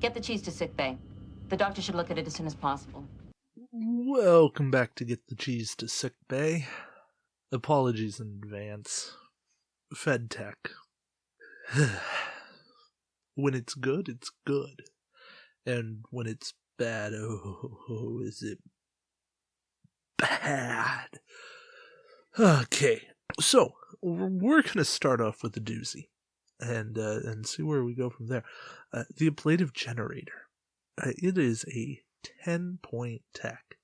Get the cheese to Sickbay. The doctor should look at it as soon as possible. Welcome back to Get the Cheese to Sickbay. Apologies in advance. Fed tech. When it's good, it's good. And when it's bad, oh, is it bad? Okay, so we're going to start off with a doozy and see where we go from there. The ablative generator. It is a 10-point tech.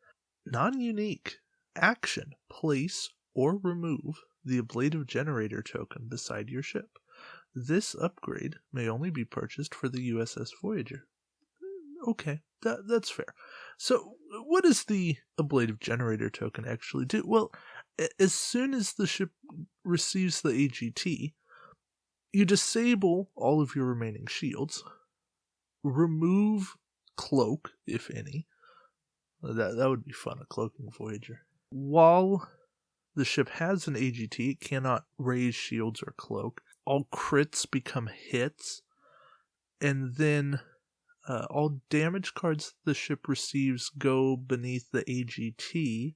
Non-unique. Action. Place or remove the ablative generator token beside your ship. This upgrade may only be purchased for the USS Voyager. Okay, that's fair. So, what does the ablative generator token actually do? Well, as soon as the ship receives the AGT, you disable all of your remaining shields, remove cloak, if any. That would be fun, a cloaking Voyager. While the ship has an AGT, it cannot raise shields or cloak. All crits become hits, and then all damage cards the ship receives go beneath the AGT.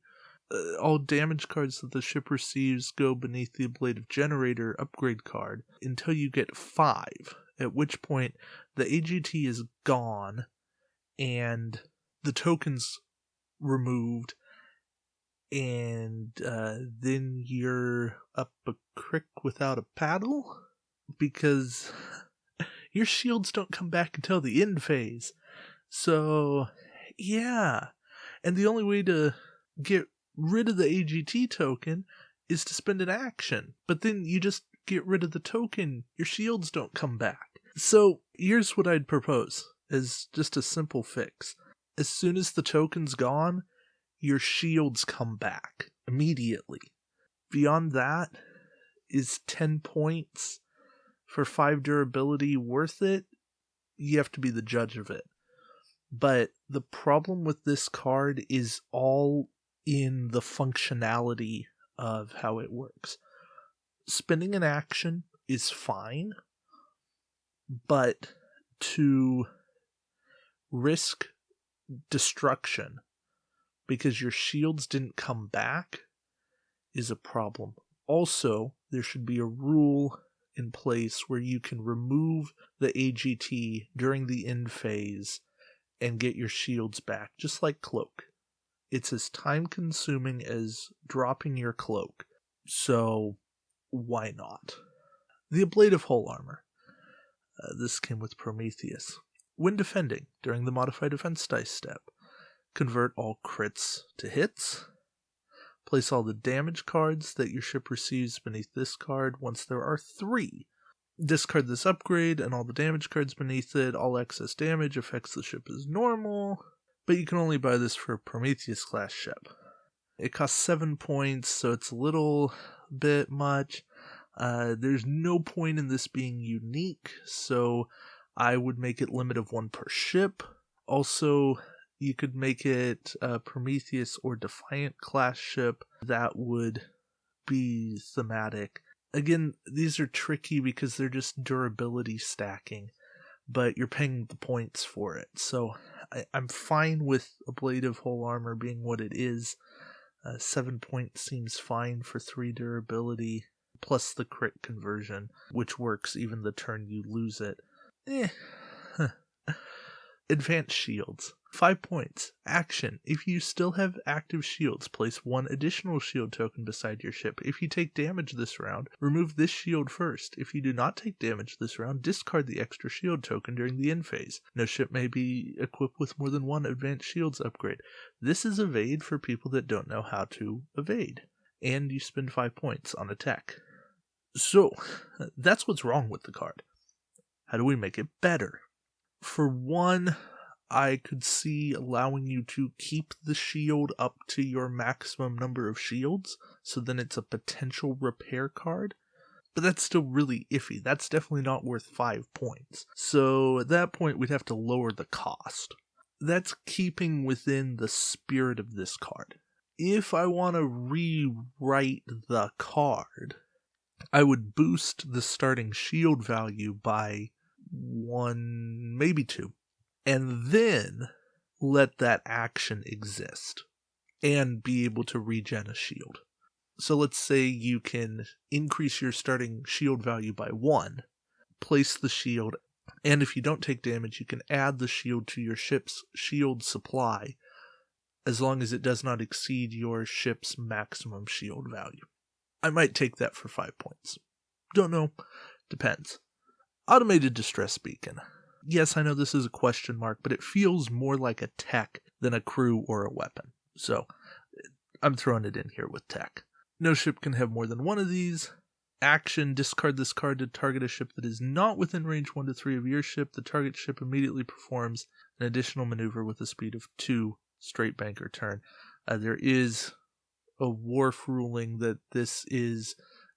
All damage cards that the ship receives go beneath the ablative generator upgrade card until you get 5, at which point the AGT is gone and the token's removed, and then you're up a crick without a paddle, because your shields don't come back until the end phase. So, yeah. And the only way to get rid of the AGT token is to spend an action. But then you just get rid of the token, your shields don't come back. So, here's what I'd propose as just a simple fix. As soon as the token's gone, your shields come back immediately. Beyond that, is 10 points for 5 durability worth it? You have to be the judge of it. But the problem with this card is all in the functionality of how it works. Spending an action is fine, but to risk destruction because your shields didn't come back is a problem. Also, there should be a rule in place where you can remove the AGT during the end phase and get your shields back, just like cloak. It's as time consuming as dropping your cloak, so why not? The ablative hull armor. This came with Prometheus. When defending during the modified defense dice step, convert all crits to hits. Place all the damage cards that your ship receives beneath this card once there are 3. Discard this upgrade and all the damage cards beneath it. All excess damage affects the ship as normal, but you can only buy this for a Prometheus class ship. It costs 7 points, so it's a little bit much. There's no point in this being unique, so I would make it limit of 1 per ship. Also, you could make it a Prometheus or Defiant class ship. That would be thematic. Again, these are tricky because they're just durability stacking, but you're paying the points for it. So I'm fine with ablative hull armor being what it is. 7 points seems fine for 3 durability, plus the crit conversion, which works even the turn you lose it. Advanced shields. 5 points. Action. If you still have active shields, place 1 additional shield token beside your ship. If you take damage this round, remove this shield first. If you do not take damage this round, discard the extra shield token during the end phase. No ship may be equipped with more than 1 advanced shields upgrade. This is evade for people that don't know how to evade. And you spend 5 points on attack. So, that's what's wrong with the card. How do we make it better? For one, I could see allowing you to keep the shield up to your maximum number of shields, so then it's a potential repair card. But that's still really iffy. That's definitely not worth 5 points. So at that point, we'd have to lower the cost. That's keeping within the spirit of this card. If I want to rewrite the card, I would boost the starting shield value by 1, maybe 2. and then let that action exist and be able to regen a shield. So let's say you can increase your starting shield value by 1, place the shield, and if you don't take damage, you can add the shield to your ship's shield supply as long as it does not exceed your ship's maximum shield value. I might take that for 5 points. Don't know. Depends. Automated distress beacon. Yes, I know this is a question mark, but it feels more like a tech than a crew or a weapon. So I'm throwing it in here with tech. No ship can have more than one of these. Action, discard this card to target a ship that is not within range 1 to 3 of your ship. The target ship immediately performs an additional maneuver with a speed of 2 straight banker turn. There is a wharf ruling that this is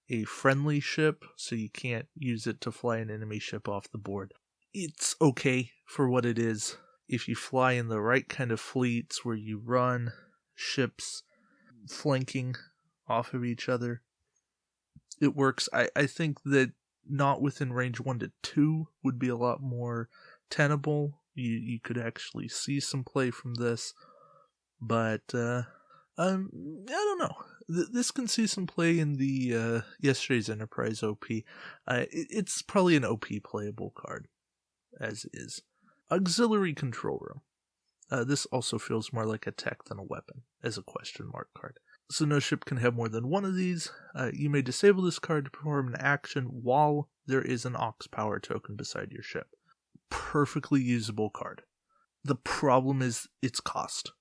a friendly ship, so you can't use it to fly an enemy ship off the board. It's okay for what it is. If you fly in the right kind of fleets where you run ships flanking off of each other, it works. I think that not within range 1 to 2 would be a lot more tenable. You could actually see some play from this, but I don't know. This can see some play in the yesterday's Enterprise OP. It's probably an OP playable card, as is. Auxiliary Control Room. This also feels more like a tech than a weapon, as a question mark card. So no ship can have more than one of these. You may disable this card to perform an action while there is an Aux Power token beside your ship. Perfectly usable card. The problem is its cost.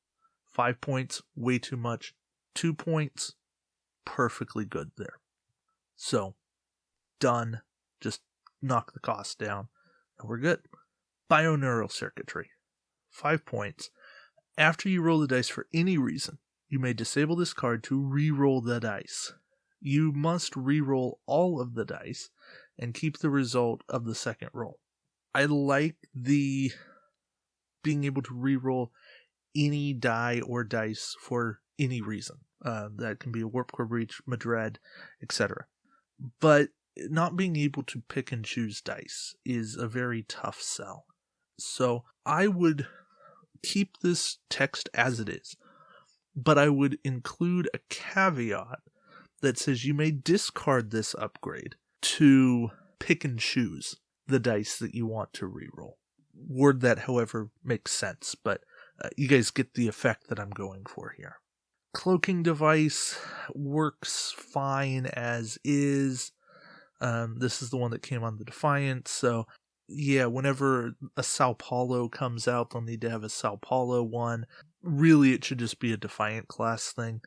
5 points, way too much. 2 points, perfectly good there. So, done. Just knock the cost down, and we're good. Bioneural Circuitry. 5 points. After you roll the dice for any reason, you may disable this card to re-roll the dice. You must re-roll all of the dice and keep the result of the second roll. I like the being able to re-roll any die or dice for any reason. That can be a Warp Core Breach, Madrid, etc. But not being able to pick and choose dice is a very tough sell. So I would keep this text as it is, but I would include a caveat that says you may discard this upgrade to pick and choose the dice that you want to reroll. Word that, however, makes sense, but you guys get the effect that I'm going for here. Cloaking device works fine as is. This is the one that came on the Defiant, so yeah, whenever a Sao Paulo comes out, they'll need to have a Sao Paulo one. Really, it should just be a Defiant class thing,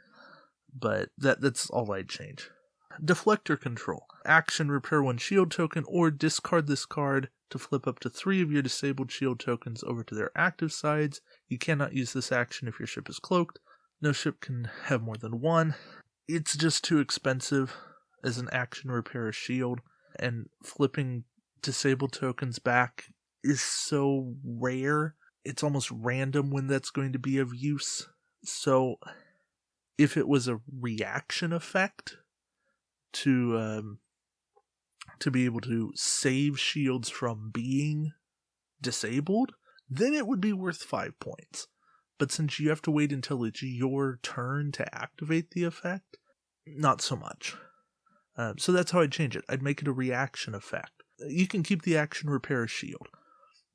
but that's all I'd change. Deflector control. Action, repair 1 shield token, or discard this card to flip up to 3 of your disabled shield tokens over to their active sides. You cannot use this action if your ship is cloaked. No ship can have more than one. It's just too expensive as an action repair a shield, and flipping disabled tokens back is so rare. It's almost random when that's going to be of use. So if it was a reaction effect to be able to save shields from being disabled, then it would be worth 5 points. But since you have to wait until it's your turn to activate the effect, not so much. So that's how I'd change it. I'd make it a reaction effect. You can keep the action repair a shield,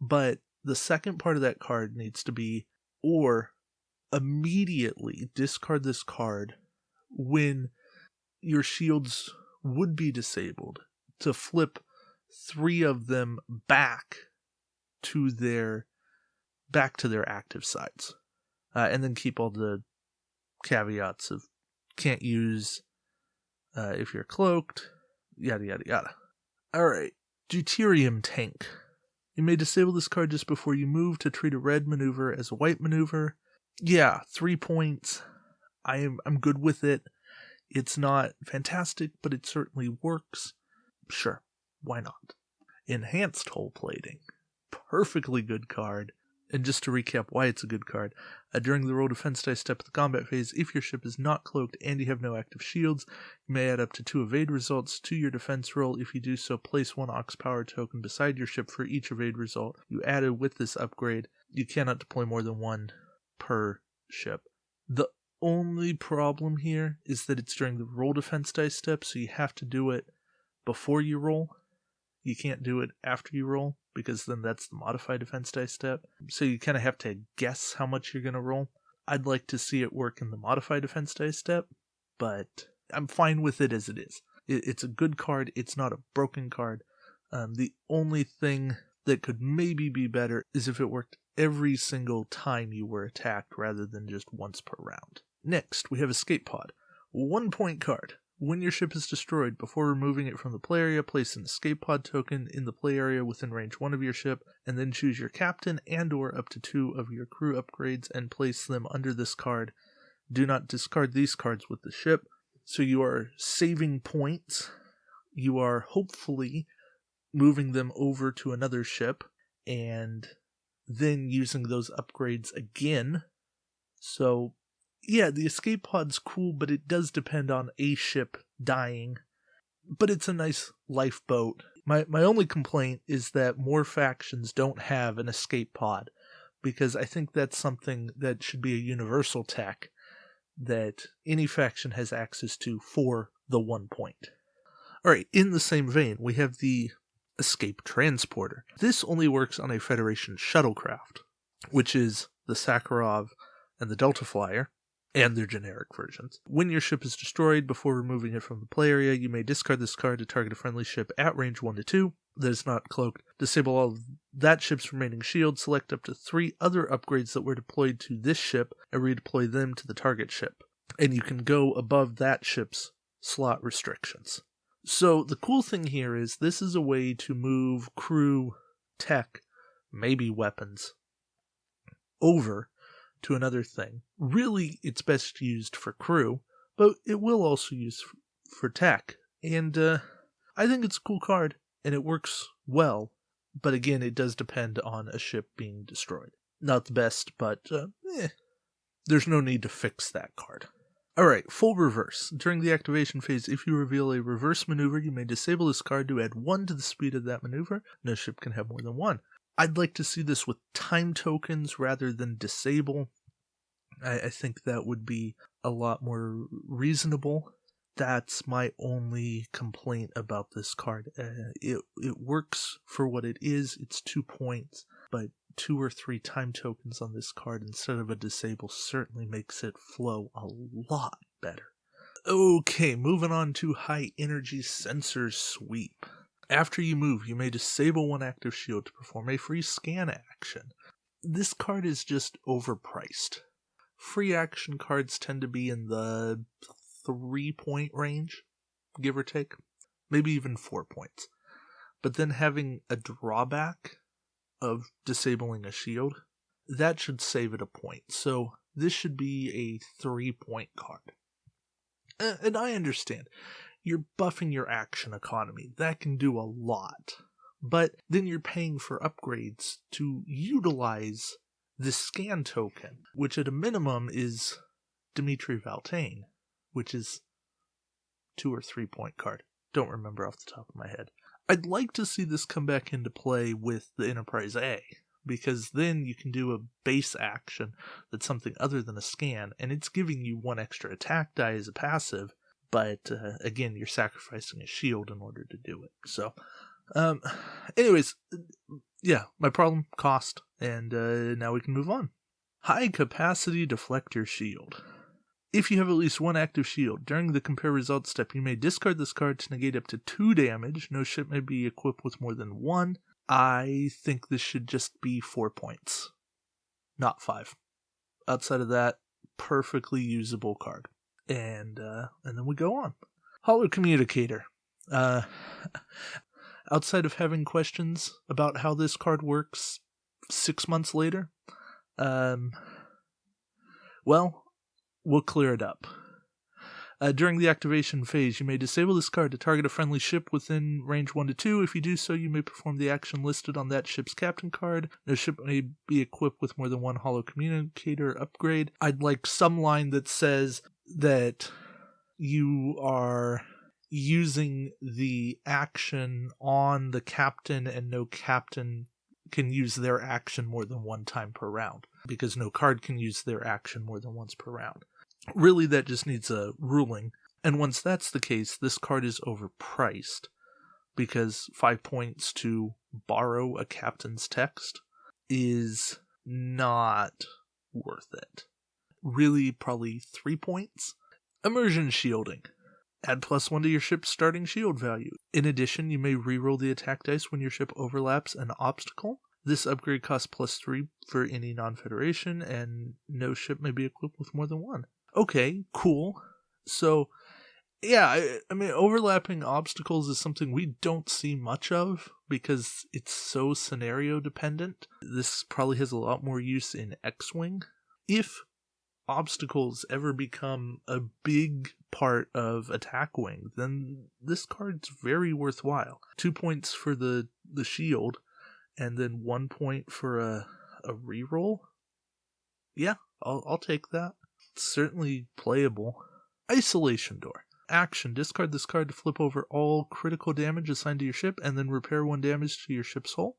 but the second part of that card needs to be, or immediately discard this card when your shields would be disabled to flip 3 of them back to their active sides. And then keep all the caveats of can't use if you're cloaked, yada yada yada. Alright, Deuterium Tank. You may disable this card just before you move to treat a red maneuver as a white maneuver. Yeah, 3 points. I'm good with it. It's not fantastic, but it certainly works. Sure, why not? Enhanced Hull Plating. Perfectly good card. And just to recap why it's a good card, during the roll defense dice step of the combat phase, if your ship is not cloaked and you have no active shields, you may add up to 2 evade results to your defense roll. If you do so, place 1 Ox Power token beside your ship for each evade result you added with this upgrade. You cannot deploy more than 1 per ship. The only problem here is that it's during the roll defense dice step, so you have to do it before you roll. You can't do it after you roll, because then that's the modified defense dice step. So you kind of have to guess how much you're going to roll. I'd like to see it work in the modified defense dice step, but I'm fine with it as it is. It's a good card. It's not a broken card. The only thing that could maybe be better is if it worked every single time you were attacked rather than just once per round. Next, we have Escape Pod. 1 point card. When your ship is destroyed, before removing it from the play area, place an Escape Pod token in the play area within range 1 of your ship, and then choose your captain and or up to 2 of your crew upgrades and place them under this card. Do not discard these cards with the ship. So you are saving points. You are hopefully moving them over to another ship, and then using those upgrades again. So yeah, the escape pod's cool, but it does depend on a ship dying. But it's a nice lifeboat. My only complaint is that more factions don't have an escape pod, because I think that's something that should be a universal tech that any faction has access to for the 1 point. Alright, in the same vein, we have the Escape Transporter. This only works on a Federation shuttlecraft, which is the Sakharov and the Delta Flyer, and their generic versions. When your ship is destroyed, before removing it from the play area, you may discard this card to target a friendly ship at range 1 to 2 that is not cloaked. Disable all of that ship's remaining shields, select up to 3 other upgrades that were deployed to this ship, and redeploy them to the target ship. And you can go above that ship's slot restrictions. So the cool thing here is this is a way to move crew, tech, maybe weapons, over to another thing. Really, it's best used for crew, but it will also use for tech. And I think it's a cool card, and it works well. But again, it does depend on a ship being destroyed. Not the best, but there's no need to fix that card. Alright, full reverse. During the activation phase, if you reveal a reverse maneuver, you may disable this card to add 1 to the speed of that maneuver. No ship can have more than 1. I'd like to see this with time tokens rather than disable. I think that would be a lot more reasonable. That's my only complaint about this card. It works for what it is. It's 2 points, but 2 or 3 time tokens on this card instead of a disable certainly makes it flow a lot better. Okay, moving on to High Energy Sensor Sweep. After you move, you may disable 1 active shield to perform a free scan action. This card is just overpriced. Free action cards tend to be in the 3-point range, give or take. Maybe even 4 points. But then having a drawback of disabling a shield, that should save it a point. So this should be a 3-point card. And I understand. You're buffing your action economy. That can do a lot. But then you're paying for upgrades to utilize this scan token, which at a minimum is Dmitry Valtain, which is 2 or 3 point card. Don't remember off the top of my head. I'd like to see this come back into play with the Enterprise A, because then you can do a base action that's something other than a scan, and it's giving you 1 extra attack die as a passive, but again, you're sacrificing a shield in order to do it. So, anyways, yeah, my problem, cost, and now we can move on. High Capacity Deflector Shield. If you have at least 1 active shield, during the compare results step, you may discard this card to negate up to 2 damage. No ship may be equipped with more than 1. I think this should just be 4 points, not 5. Outside of that, perfectly usable card. And then we go on. Hollow Communicator. Outside of having questions about how this card works 6 months later, well, we'll clear it up. During the activation phase, you may disable this card to target a friendly ship within range 1 to 2. If you do so, you may perform the action listed on that ship's captain card. No ship may be equipped with more than one holo communicator upgrade. I'd like some line that says that you are using the action on the captain, and no captain can use their action more than one time per round, because no card can use their action more than once per round. Really, that just needs a ruling, and once that's the case, this card is overpriced, because 5 points to borrow a captain's text is not worth it. Really, probably 3 points. Immersion shielding. Add +1 to your ship's starting shield value. In addition, you may reroll the attack dice when your ship overlaps an obstacle. This upgrade costs +3 for any non-Federation, and no ship may be equipped with more than one. Okay, cool. So, yeah, I mean, overlapping obstacles is something we don't see much of because it's so scenario dependent. This probably has a lot more use in X-Wing. If obstacles ever become a big part of Attack Wing, then this card's very worthwhile. 2 points for the shield, and then 1 point for a reroll. Yeah, I'll take that. It's certainly playable. Isolation Door. Action. Discard this card to flip over all critical damage assigned to your ship, and then repair 1 damage to your ship's hull.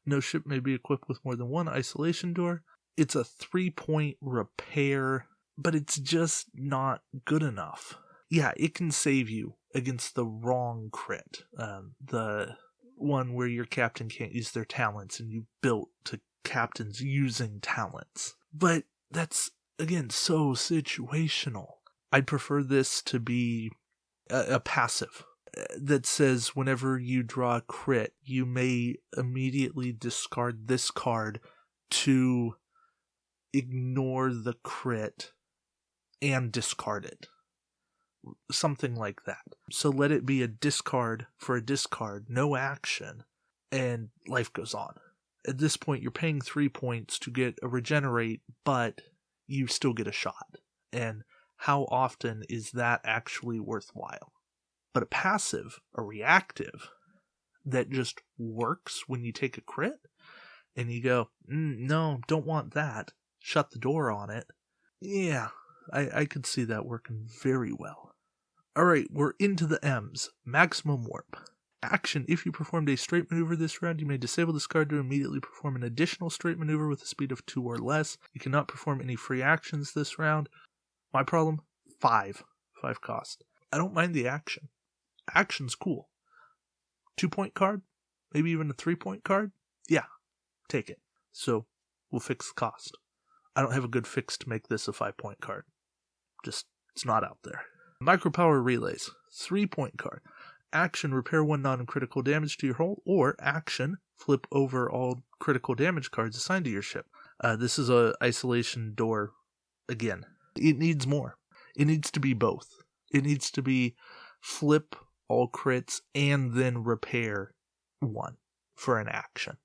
No ship may be equipped with more than one Isolation Door. It's a 3-point repair, but it's just not good enough. Yeah, it can save you against the wrong crit. The one where your captain can't use their talents and you built to captains using talents. But that's, again, so situational. I'd prefer this to be a passive that says whenever you draw a crit, you may immediately discard this card to ignore the crit and discard it. Something like that. So let it be a discard for a discard, no action, and life goes on. At this point, you're paying 3 points to get a regenerate, but you still get a shot. And how often is that actually worthwhile? But a passive, a reactive, that just works when you take a crit, and you go, no, don't want that. Shut the door on it. Yeah, I could see that working very well. Alright, we're into the M's. Maximum Warp. Action. If you performed a straight maneuver this round, you may disable this card to immediately perform an additional straight maneuver with a speed of 2 or less. You cannot perform any free actions this round. My problem? 5. 5 cost. I don't mind the action. Action's cool. 2-point card? Maybe even a 3-point card? Yeah, take it. So, we'll fix the cost. I don't have a good fix to make this a 5-point card. Just, it's not out there. Micropower Relays. 3-point card. Action, repair 1 non-critical damage to your hull, or action, flip over all critical damage cards assigned to your ship. This is a Isolation Door again. It needs more. It needs to be both. It needs to be flip all crits and then repair 1 for an action.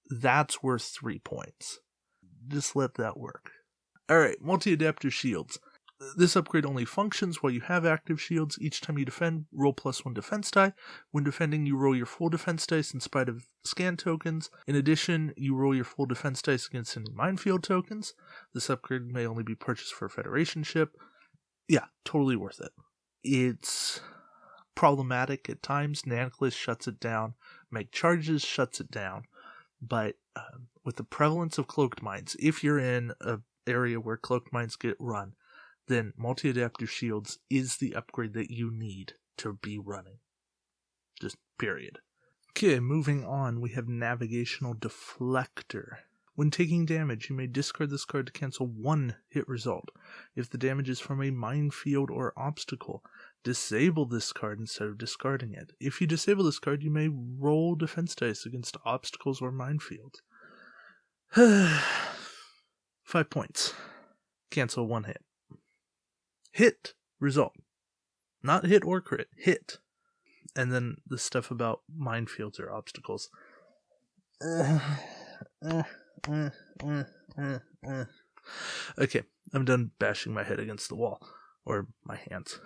That's worth 3 points. Just let that work. Alright, multi-adaptive shields. This upgrade only functions while you have active shields. Each time you defend, roll +1 defense die. When defending, you roll your full defense dice in spite of scan tokens. In addition, you roll your full defense dice against any minefield tokens. This upgrade may only be purchased for a Federation ship. Yeah, totally worth it. It's problematic at times. Naniclus shuts it down. Make Charges shuts it down. But with the prevalence of cloaked mines, if you're in an area where cloaked mines get run, then multi-adaptive shields is the upgrade that you need to be running. Just period. Okay, moving on, we have Navigational Deflector. When taking damage, you may discard this card to cancel 1 hit result. If the damage is from a minefield or obstacle, disable this card instead of discarding it. If you disable this card, you may roll defense dice against obstacles or minefields. 5 points. Cancel 1 hit. Hit result. Not hit or crit. Hit. And then the stuff about minefields or obstacles. Okay, I'm done bashing my head against the wall. or my hands.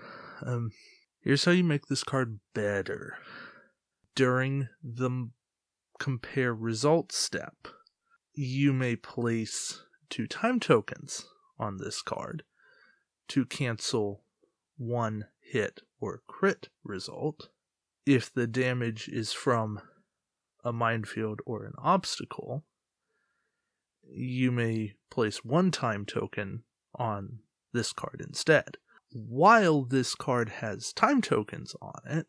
Here's how you make this card better. During the compare results step, you may place 2 time tokens on this card to cancel 1 hit or crit result. If the damage is from a minefield or an obstacle, you may place 1 time token on this card instead. While this card has time tokens on it,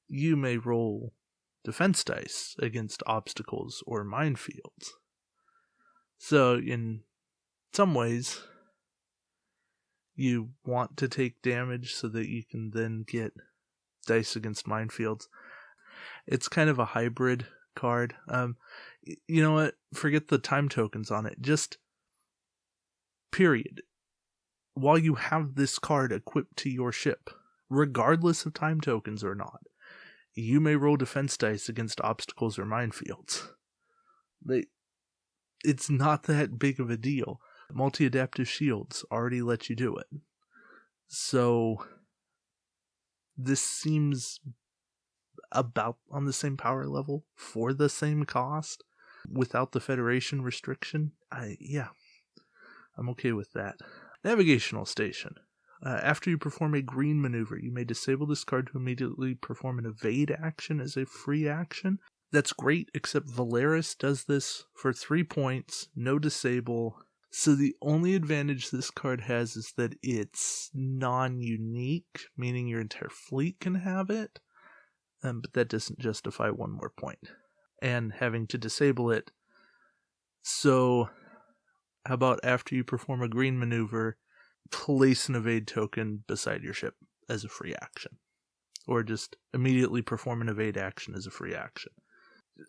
you may roll defense dice against obstacles or minefields. So in some ways, you want to take damage so that you can then get dice against minefields. It's kind of a hybrid card. You know what? Forget the time tokens on it. Just period. While you have this card equipped to your ship, regardless of time tokens or not, you may roll defense dice against obstacles or minefields. It's not that big of a deal. Multi-adaptive shields already let you do it. So this seems about on the same power level for the same cost without the Federation restriction. I'm okay with that. Navigational station. After you perform a green maneuver, you may disable this card to immediately perform an evade action as a free action. That's great, except Valeris does this for 3 points, no disable. So the only advantage this card has is that it's non-unique, meaning your entire fleet can have it, but that doesn't justify 1 more point. And having to disable it. So how about after you perform a green maneuver, place an evade token beside your ship as a free action. Or just immediately perform an evade action as a free action.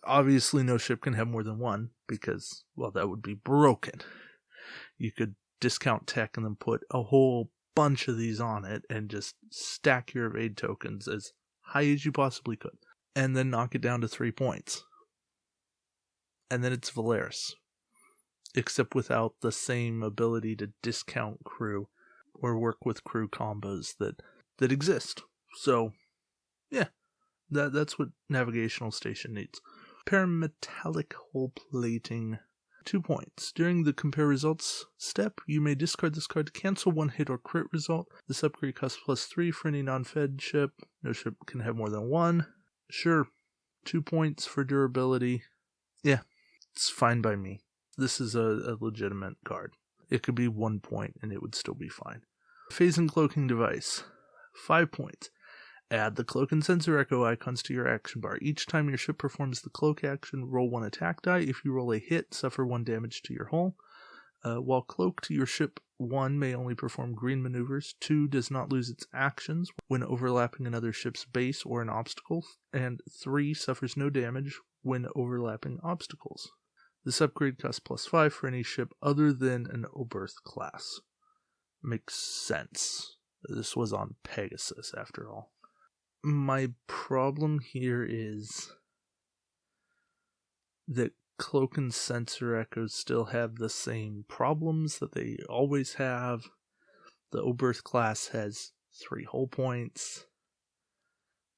Obviously no ship can have more than 1, because, well, that would be broken. You could discount tech and then put a whole bunch of these on it and just stack your evade tokens as high as you possibly could. And then knock it down to 3 points. And then it's Valeris. Except without the same ability to discount crew or work with crew combos that exist. So, yeah, that's what Navigational Station needs. Parametallic hull plating, 2 points. During the compare results step, you may discard this card to cancel 1 hit or crit result. This upgrade costs +3 for any non-fed ship. No ship can have more than 1. Sure, 2 points for durability. Yeah, it's fine by me. This is a legitimate card. It could be 1 point and it would still be fine. Phase and Cloaking Device, 5 points. Add the Cloak and Sensor Echo icons to your action bar. Each time your ship performs the cloak action, roll 1 attack die. If you roll a hit, suffer 1 damage to your hull. While cloaked, your ship 1 may only perform green maneuvers. 2 does not lose its actions when overlapping another ship's base or an obstacle. And 3 suffers no damage when overlapping obstacles. This upgrade costs +5 for any ship other than an Oberth class. Makes sense. This was on Pegasus, after all. My problem here is that Cloak and Sensor Echoes still have the same problems that they always have. The Oberth class has 3 hull points.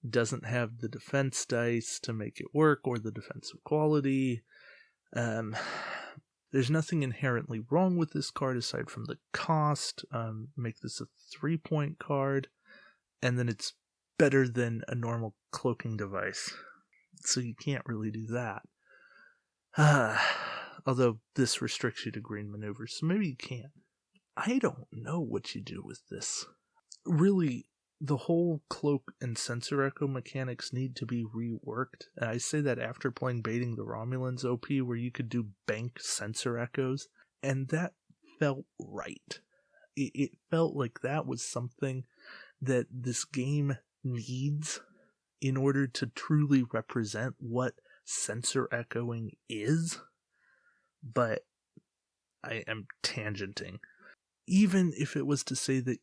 Doesn't have the defense dice to make it work or the defensive quality. There's nothing inherently wrong with this card aside from the cost. Make this a 3-point card, and then it's better than a normal cloaking device. So you can't really do that. Although this restricts you to green maneuvers, so maybe you can. I don't know what you do with this. Really, the whole cloak and sensor echo mechanics need to be reworked. And I say that after playing Baiting the Romulans OP, where you could do bank sensor echoes, and that felt right. It felt like that was something that this game needs in order to truly represent what sensor echoing is. But I am tangenting. Even if it was to say that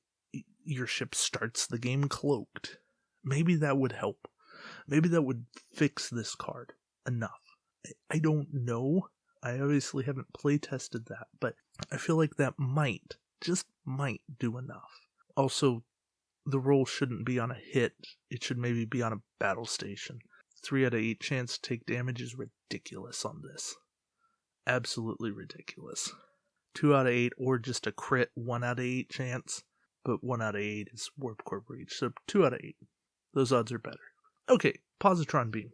your ship starts the game cloaked, maybe that would help. Maybe that would fix this card enough. I don't know. I obviously haven't play tested that, but I feel like that might. just might do enough. Also, the roll shouldn't be on a hit. It should maybe be on a battle station. 3 out of 8 chance to take damage is ridiculous on this. Absolutely ridiculous. 2 out of 8 or just a crit 1 out of 8 chance. But 1 out of 8 is Warp Core Breach, so 2 out of 8. Those odds are better. Okay, Positron Beam.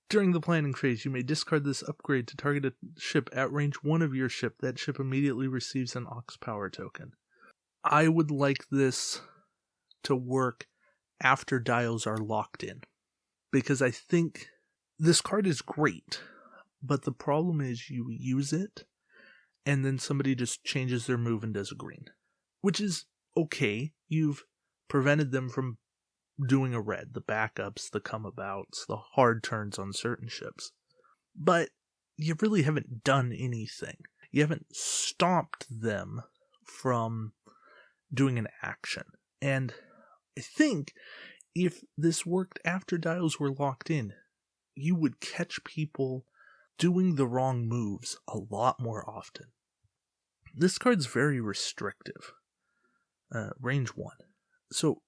During the planning phase, you may discard this upgrade to target a ship at range 1 of your ship. That ship immediately receives an Aux Power token. I would like this to work after dials are locked in, because I think this card is great, but the problem is you use it, and then somebody just changes their move and does a green, which is okay. You've prevented them from doing a red, the backups, the come-abouts, the hard turns on certain ships. But you really haven't done anything. You haven't stopped them from doing an action. And I think if this worked after dials were locked in, you would catch people doing the wrong moves a lot more often. This card's very restrictive. Range 1. So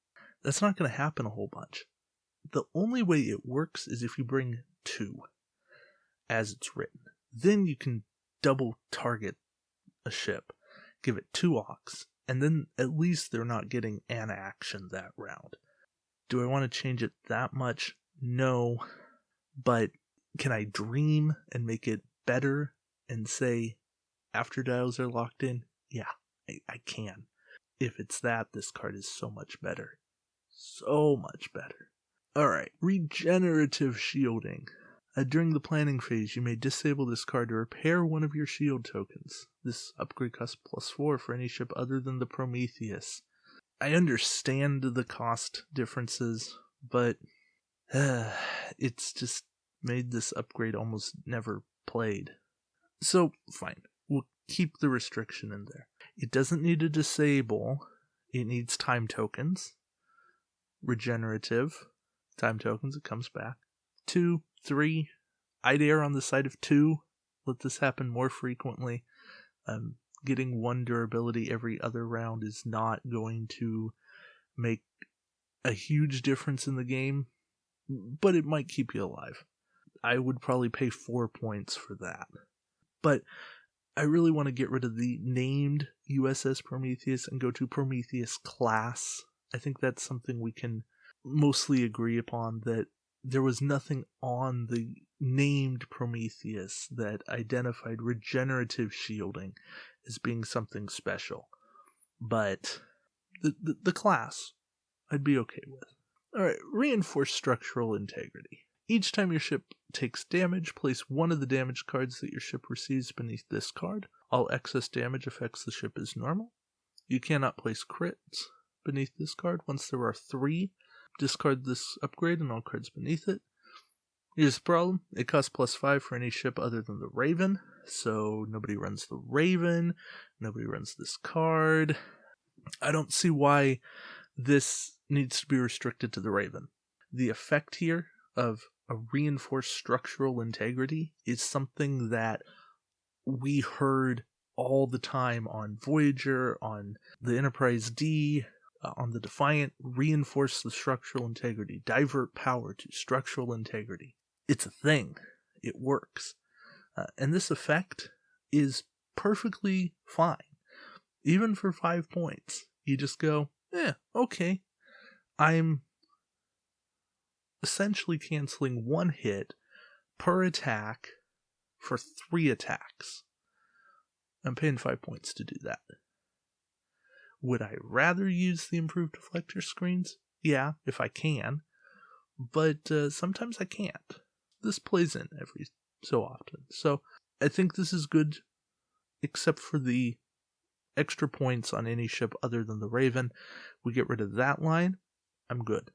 that's not going to happen a whole bunch. The only way it works is if you bring 2 as it's written. Then you can double target a ship, give it 2 Aux, and then at least they're not getting an action that round. Do I want to change it that much? No. But can I dream and make it better and say after dials are locked in? Yeah, I can. If it's that, this card is so much better. So much better. Alright, Regenerative Shielding. During the planning phase, you may disable this card to repair one of your shield tokens. This upgrade costs +4 for any ship other than the Prometheus. I understand the cost differences, but it's just made this upgrade almost never played. So, fine. We'll keep the restriction in there. It doesn't need to disable. It needs time tokens. Regenerative. Time tokens, it comes back. 2, 3. I'd err on the side of 2. Let this happen more frequently. Getting 1 durability every other round is not going to make a huge difference in the game, but it might keep you alive. I would probably pay 4 points for that. But I really want to get rid of the named USS Prometheus and go to Prometheus class. I think that's something we can mostly agree upon, that there was nothing on the named Prometheus that identified regenerative shielding as being something special. But the class, I'd be okay with. Alright, Reinforced Structural Integrity. Each time your ship takes damage, place one of the damage cards that your ship receives beneath this card. All excess damage affects the ship as normal. You cannot place crits beneath this card. Once there are 3, discard this upgrade and all cards beneath it. Here's the problem. It costs +5 for any ship other than the Raven. So nobody runs the Raven. Nobody runs this card. I don't see why this needs to be restricted to the Raven. The effect here of a reinforced structural integrity is something that we heard all the time on Voyager, on the Enterprise D, on the Defiant. Reinforce the structural integrity. Divert power to structural integrity. It's a thing. It works. And this effect is perfectly fine. Even for 5 points. You just go, okay. I'm essentially canceling 1 hit per attack for 3 attacks. I'm paying 5 points to do that. Would I rather use the improved deflector screens? Yeah, if I can. But sometimes I can't. This plays in every so often. So I think this is good, except for the extra points on any ship other than the Raven. We get rid of that line. I'm good.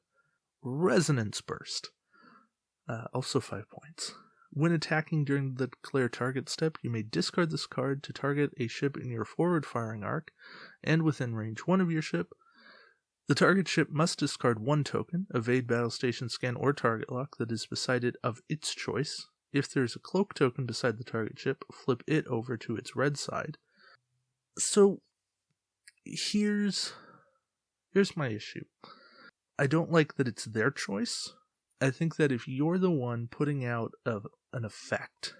Resonance Burst. Also 5 points. When attacking during the declare target step, you may discard this card to target a ship in your forward firing arc and within range 1 of your ship. The target ship must discard 1 token, evade battle station scan or target lock that is beside it of its choice. If there is a cloak token beside the target ship, flip it over to its red side. So, here's my issue. I don't like that it's their choice. I think that if you're the one putting out an effect,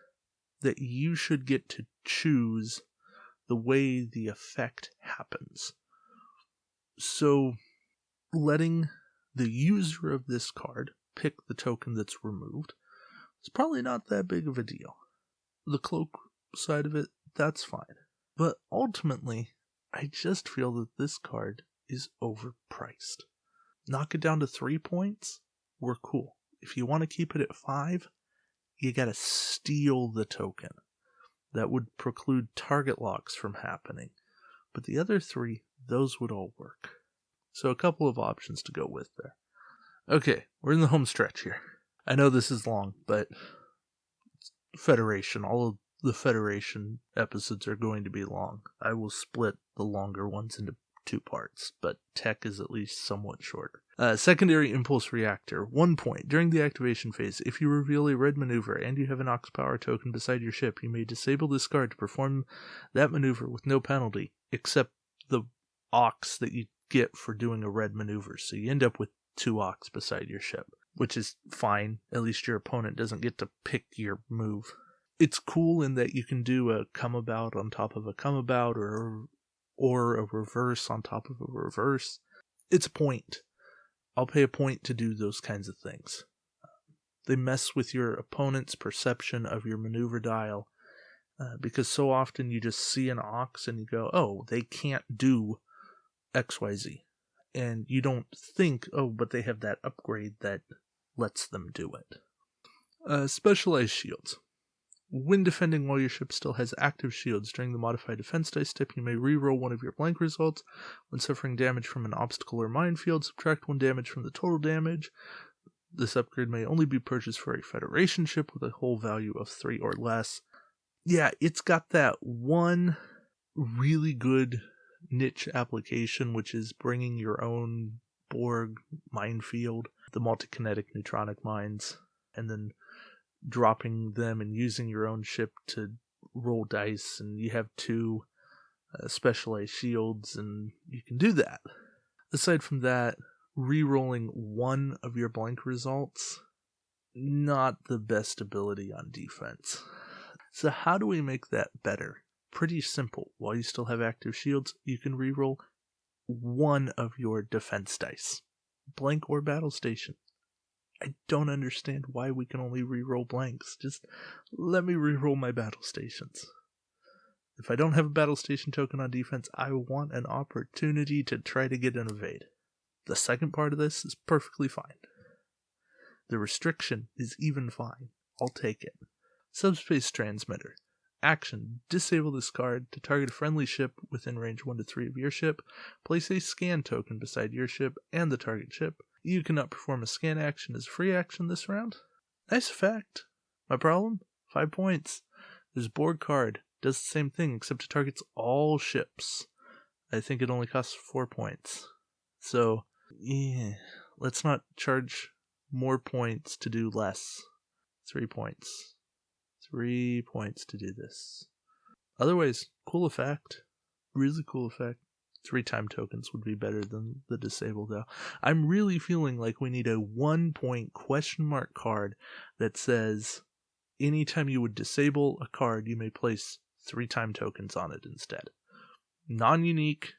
that you should get to choose the way the effect happens. So, letting the user of this card pick the token that's removed is probably not that big of a deal. The cloak side of it, that's fine. But ultimately, I just feel that this card is overpriced. Knock it down to 3 points, we're cool. If you want to keep it at 5, you gotta steal the token. That would preclude target locks from happening. But the other 3, those would all work. So a couple of options to go with there. Okay, we're in the home stretch here. I know this is long, but Federation, all of the Federation episodes are going to be long. I will split the longer ones into 2 parts, but tech is at least somewhat shorter. Secondary Impulse Reactor, 1 point. During the activation phase, if you reveal a red maneuver and you have an Ox Power token beside your ship, you may disable this card to perform that maneuver with no penalty, except the Ox that you get for doing a red maneuver. So you end up with 2 Ox beside your ship, which is fine. At least your opponent doesn't get to pick your move. It's cool in that you can do a come about on top of a come about, or a reverse on top of a reverse. It's a point. I'll pay a point to do those kinds of things. They mess with your opponent's perception of your maneuver dial, because so often you just see an Ox and you go, oh, they can't do XYZ. And you don't think, oh, but they have that upgrade that lets them do it. Specialized shields. When defending while your ship still has active shields during the modified defense dice step, you may reroll one of your blank results. When suffering damage from an obstacle or minefield, subtract 1 damage from the total damage. This upgrade may only be purchased for a Federation ship with a hull value of 3 or less. Yeah, it's got that one really good niche application, which is bringing your own Borg minefield, the multi-kinetic neutronic mines, and then dropping them and using your own ship to roll dice, and you have 2 specialized shields, and you can do that. Aside from that, re-rolling 1 of your blank results, not the best ability on defense. So how do we make that better? Pretty simple. While you still have active shields, you can re-roll 1 of your defense dice, blank or battle station. I don't understand why we can only reroll blanks. Just let me reroll my battle stations. If I don't have a battle station token on defense, I want an opportunity to try to get an evade. The second part of this is perfectly fine. The restriction is even fine. I'll take it. Subspace Transmitter. Action. Disable this card to target a friendly ship within range 1 to 3 of your ship. Place a scan token beside your ship and the target ship. You cannot perform a scan action as a free action this round. Nice effect. My problem? 5 points. This Borg card does the same thing, except it targets all ships. I think it only costs 4 points. So, yeah, let's not charge more points to do less. 3 points. 3 points to do this. Otherwise, cool effect. Really cool effect. 3 time tokens would be better than the disable though. I'm really feeling like we need a 1 point question mark card that says anytime you would disable a card, you may place 3 time tokens on it instead. Non-unique,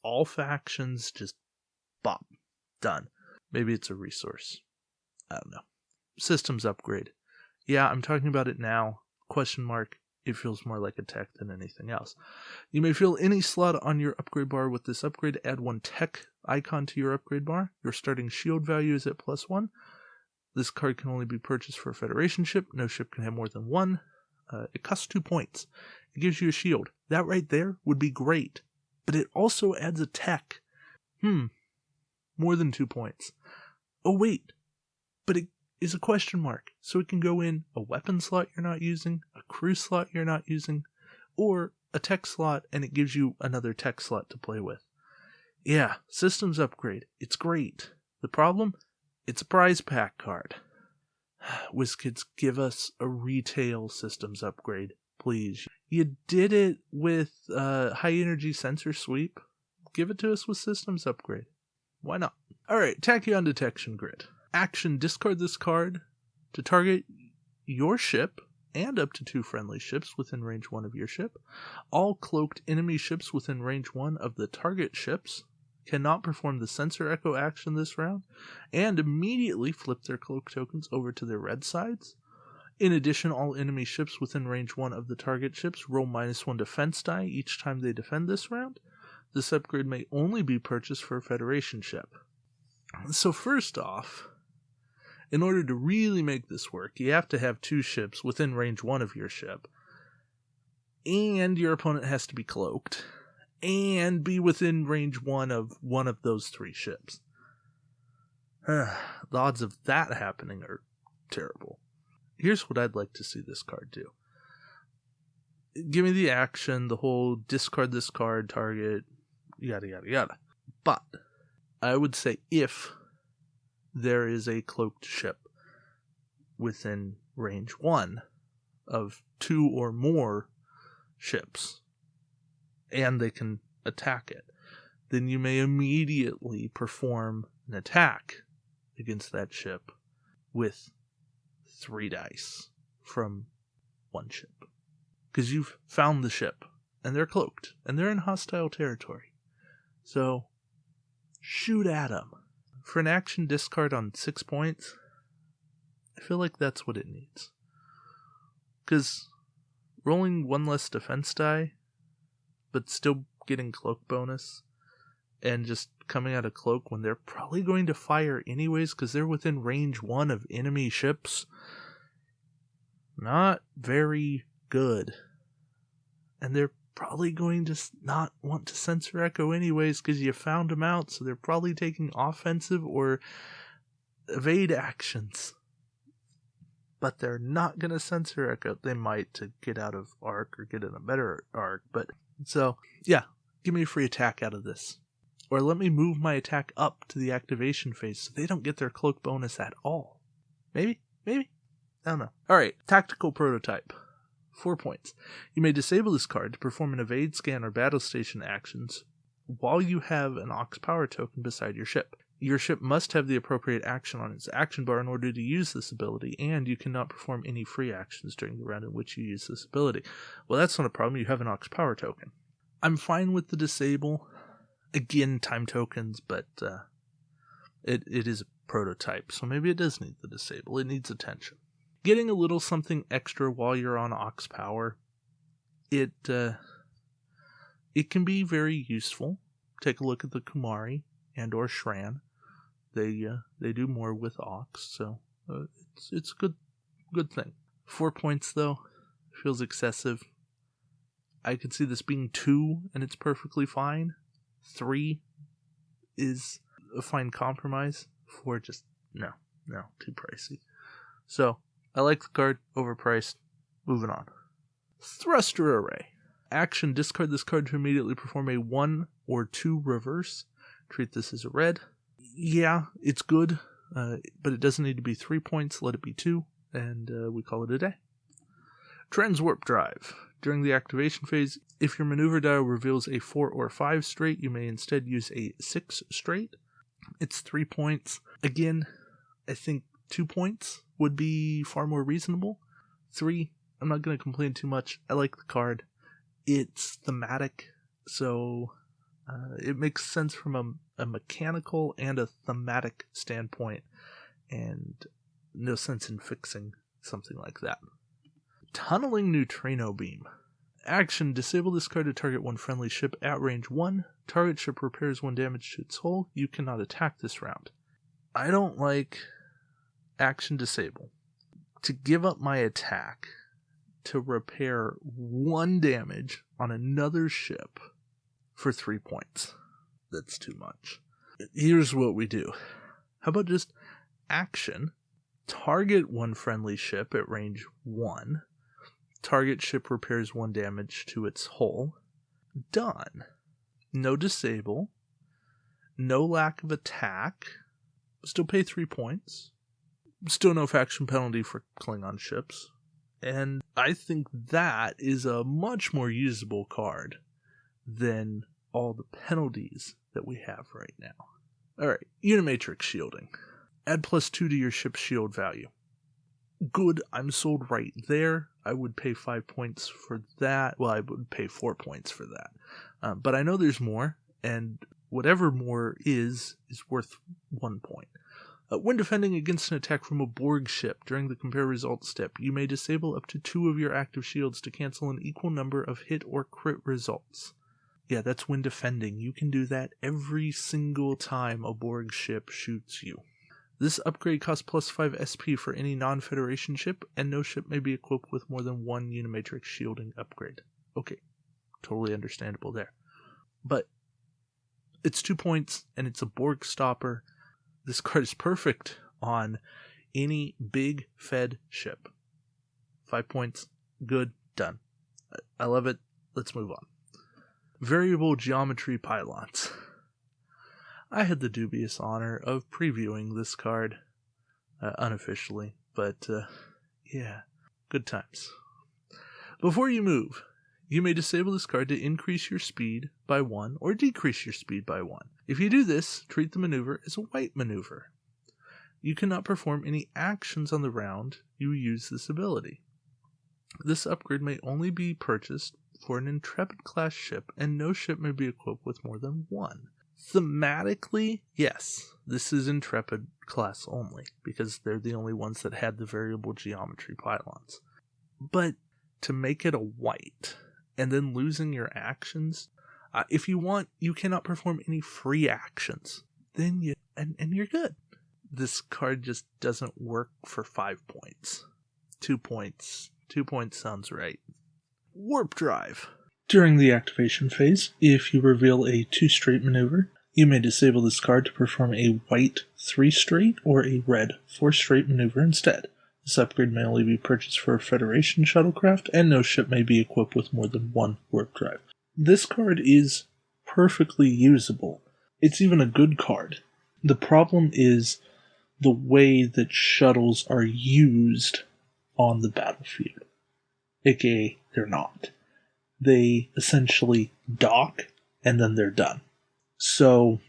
all factions, just bop, done. Maybe it's a resource. I don't know. Systems upgrade. Yeah, I'm talking about it now. Question mark. It feels more like a tech than anything else. You may fill any slot on your upgrade bar with this upgrade. Add 1 tech icon to your upgrade bar. Your starting shield value is at +1. This card can only be purchased for a Federation ship. No ship can have more than 1. It costs 2 points. It gives you a shield. That right there would be great. But it also adds a tech. More than 2 points. Oh wait. But it is a question mark, so it can go in a weapon slot you're not using, a crew slot you're not using, or a tech slot, and it gives you another tech slot to play with. Yeah, systems upgrade. It's great. The problem? It's a prize pack card. WizKids, give us a retail systems upgrade, please. You did it with high energy sensor sweep Give it to us with systems upgrade. Why not? Alright, Tachyon Detection Grid. Action, discard this card to target your ship and up to 2 friendly ships within range 1 of your ship. All cloaked enemy ships within range 1 of the target ships cannot perform the Sensor Echo action this round, and immediately flip their cloak tokens over to their red sides. In addition, all enemy ships within range 1 of the target ships roll -1 defense die each time they defend this round. This upgrade may only be purchased for a Federation ship. So first off, in order to really make this work, you have to have 2 ships within range 1 of your ship, and your opponent has to be cloaked, and be within range 1 of those 3 ships. The odds of that happening are terrible. Here's what I'd like to see this card do. Give me the action, the whole discard this card, target, yada yada yada. But I would say if there is a cloaked ship within range 1 of 2 or more ships, and they can attack it, then you may immediately perform an attack against that ship with 3 dice from 1 ship. Because you've found the ship, and they're cloaked, and they're in hostile territory. So, shoot at them. For an action discard on 6 points, I feel like that's what it needs. Because rolling 1 less defense die, but still getting cloak bonus, and just coming out of cloak when they're probably going to fire anyways because they're within range 1 of enemy ships, not very good. And they're probably going to not want to Sensor Echo anyways because you found them out, so they're probably taking offensive or evade actions. But they're not going to Sensor Echo. They might to get out of arc or get in a better arc. But so, yeah, give me a free attack out of this. Or let me move my attack up to the activation phase so they don't get their cloak bonus at all. Maybe? I don't know. Alright, Tactical Prototype. 4 points. You may disable this card to perform an evade, scan, or battle station actions while you have an Aux Power token beside your ship. Your ship must have the appropriate action on its action bar in order to use this ability, and you cannot perform any free actions during the round in which you use this ability. Well, that's not a problem. You have an Aux Power token. I'm fine with the disable. Again, time tokens, but it is a prototype, so maybe it does need the disable. It needs attention. Getting a little something extra while you're on Aux Power, it can be very useful. Take a look at the Kumari and or Shran. They do more with Aux, so it's a good thing. 4 points though feels excessive. I could see this being 2 and it's perfectly fine. 3 is a fine compromise. 4 just no, too pricey. So I like the card, overpriced. Moving on. Thruster Array. Action, discard this card to immediately perform a 1 or 2 reverse. Treat this as a red. Yeah, it's good, but it doesn't need to be 3 points. Let it be 2, and we call it a day. Transwarp Drive. During the activation phase, if your maneuver dial reveals a 4 or 5 straight, you may instead use a 6 straight. It's 3 points. Again, I think 2 points would be far more reasonable. 3, I'm not going to complain too much. I like the card. It's thematic, so it makes sense from a mechanical and a thematic standpoint, and no sense in fixing something like that. Tunneling Neutrino Beam. Action, disable this card to target 1 friendly ship at range 1. Target ship repairs 1 damage to its hull. You cannot attack this round. I don't like action disable. To give up my attack to repair 1 damage on another ship for 3 points. That's too much. Here's what we do. How about just action, target 1 friendly ship at range 1. Target ship repairs 1 damage to its hull. Done. No disable. No lack of attack. Still pay 3 points. Still no faction penalty for Klingon ships. And I think that is a much more usable card than all the penalties that we have right now. Alright, Unimatrix shielding. Add +2 to your ship's shield value. Good, I'm sold right there. I would pay 5 points for that. Well, I would pay 4 points for that. But I know there's more, and whatever more is worth 1 point. When defending against an attack from a Borg ship during the compare results step, you may disable up to 2 of your active shields to cancel an equal number of hit or crit results. Yeah, that's when defending. You can do that every single time a Borg ship shoots you. This upgrade costs +5 SP for any non-Federation ship, and no ship may be equipped with more than 1 Unimatrix shielding upgrade. Okay, totally understandable there. But it's 2 points, and it's a Borg stopper. This card is perfect on any big Fed ship. 5 points, good, done. I love it. Let's move on. Variable geometry pylons. I had the dubious honor of previewing this card unofficially, but yeah, good times. Before you move, you may disable this card to increase your speed by 1 or decrease your speed by 1. If you do this, treat the maneuver as a white maneuver. You cannot perform any actions on the round you use this ability. This upgrade may only be purchased for an Intrepid class ship, and no ship may be equipped with more than 1. Thematically, yes, this is Intrepid class only, because they're the only ones that had the variable geometry pylons. But to make it a white, and then losing your actions, if you want, you cannot perform any free actions. Then you're good. This card just doesn't work for 5 points. 2 points. 2 points sounds right. Warp Drive. During the activation phase, if you reveal a 2-straight maneuver, you may disable this card to perform a white 3-straight or a red 4-straight maneuver instead. This upgrade may only be purchased for a Federation shuttlecraft, and no ship may be equipped with more than 1 warp drive. This card is perfectly usable. It's even a good card. The problem is the way that shuttles are used on the battlefield. AKA, they're not. They essentially dock, and then they're done. So,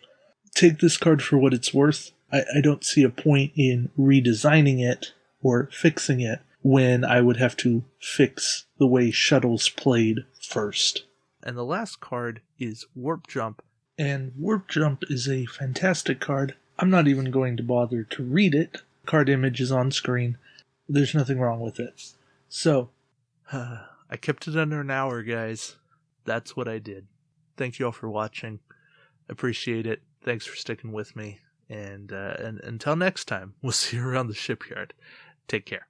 take this card for what it's worth. I don't see a point in redesigning it or fixing it when I would have to fix the way shuttles played first. And the last card is Warp Jump. And Warp Jump is a fantastic card. I'm not even going to bother to read it. Card image is on screen. There's nothing wrong with it. So, I kept it under an hour, guys. That's what I did. Thank you all for watching. Appreciate it. Thanks for sticking with me. And until next time, we'll see you around the shipyard. Take care.